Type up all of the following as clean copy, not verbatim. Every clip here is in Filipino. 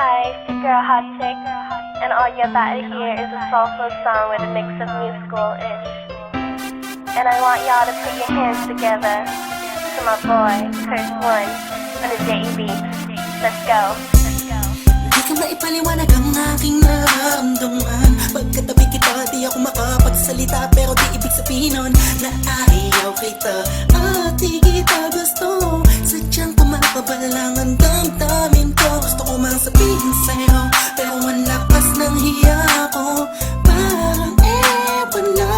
Hi, it's your girl Hot Chick, and all you're about to hear is a soulful song with a mix of musical-ish. And I want y'all to put your hands together to my boy, Curse One, on the JEB. Let's go. Di ka maipaliwanag ang aking nararamdaman. Pagkatabi kita, di ako makapagsalita, pero di ibig sabihin nun na ayaw kita at di kita gusto. Sadyang kumapabalang ang damdamin ko. Gusto ko mang sabihin sa'yo, pero ang lakas ng hiya ko. Parang ewan na.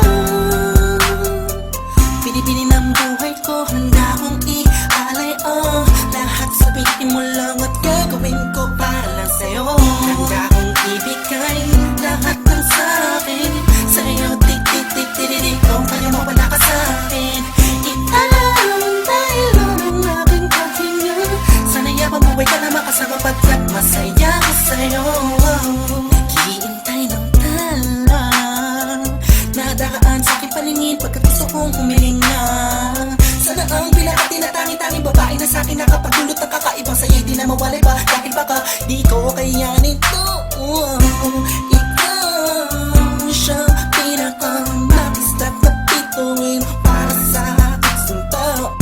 Pinipili ng buhay ko, handa kong ialay ang lahat. Sabihin mo lang at gagawin ko para lang sa'yo. Handa kong ibigay lahat ng sa'kin sa'yo. Tik-tik-tik-tik-tik, kung kaya mo wala ka sa'kin. Ialam dahil ang aking paghinga. Sana yabang buhay ka na makasama pagkat masaya ko sa'yo. Naghihintay ng talang nadaan sa'king paningin pagkat gusto kong humiling na. Sana ang pinakati na tanging-tanging babae na sa'kin nakapagdulot ng kakaibang sa'yo'y di na mawalay ba? Dahil baka di ko kayanin ito. Ikaw siyang pinakanapis at napituin para sa aking tao.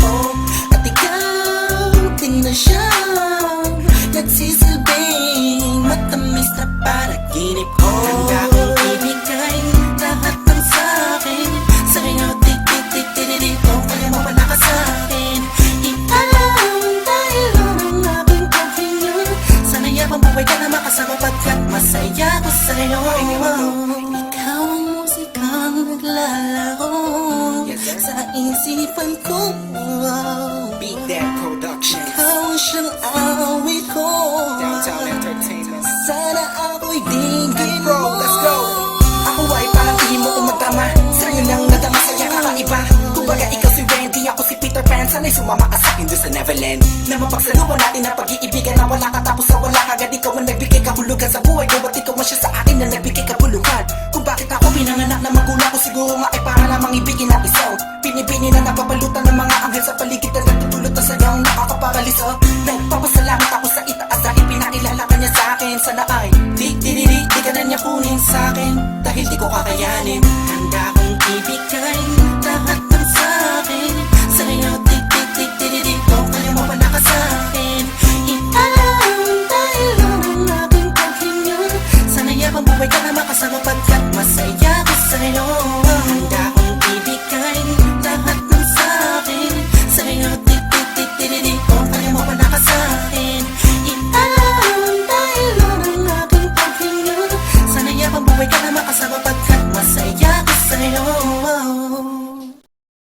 At ikaw din na siyang nagsisilbing matamis na panaginip ko. Handa kong ibigay lahat ng sa'kin sa'yo. Tik-tik-tik-tik-tik, kung kaya mo wala ka sa'kin. Ialam dahil ang aking paghinga. Sana yabang buhay ka na makasama pagkat masaya ko sa'yo. Ikaw ang musikang naglalaro sa isipan ko. Beat That Productions, Ikaw ang siyang awit ko. Downtown Entertainment. Sana ako'y dinggin Bro, mo. let's go. Ako ay parang ihim mo umatama. Sa'yo lang nadama sa'ya kakaiba. Kumbaga ikaw si Wendy, ako si Peter Pan. Sana'y sumama ka sa'kin doon sa Neverland. Na mapagsaluhan natin na pag-iibigan na wala ka tapos sa wala kagad. Ikaw ang nagbigay kahulugan sa buhay ko. Ba't ikaw man siya sa akin na nagbigay kabuluhan? Kung bakit ako pinanganak na magulang ko, siguro nga ay para lamang ibigin na isaw. Pinibini na napapalutan ng mga anghel sa paligid na natutulot na sayang nakakaparalisa. Nagpapasalamat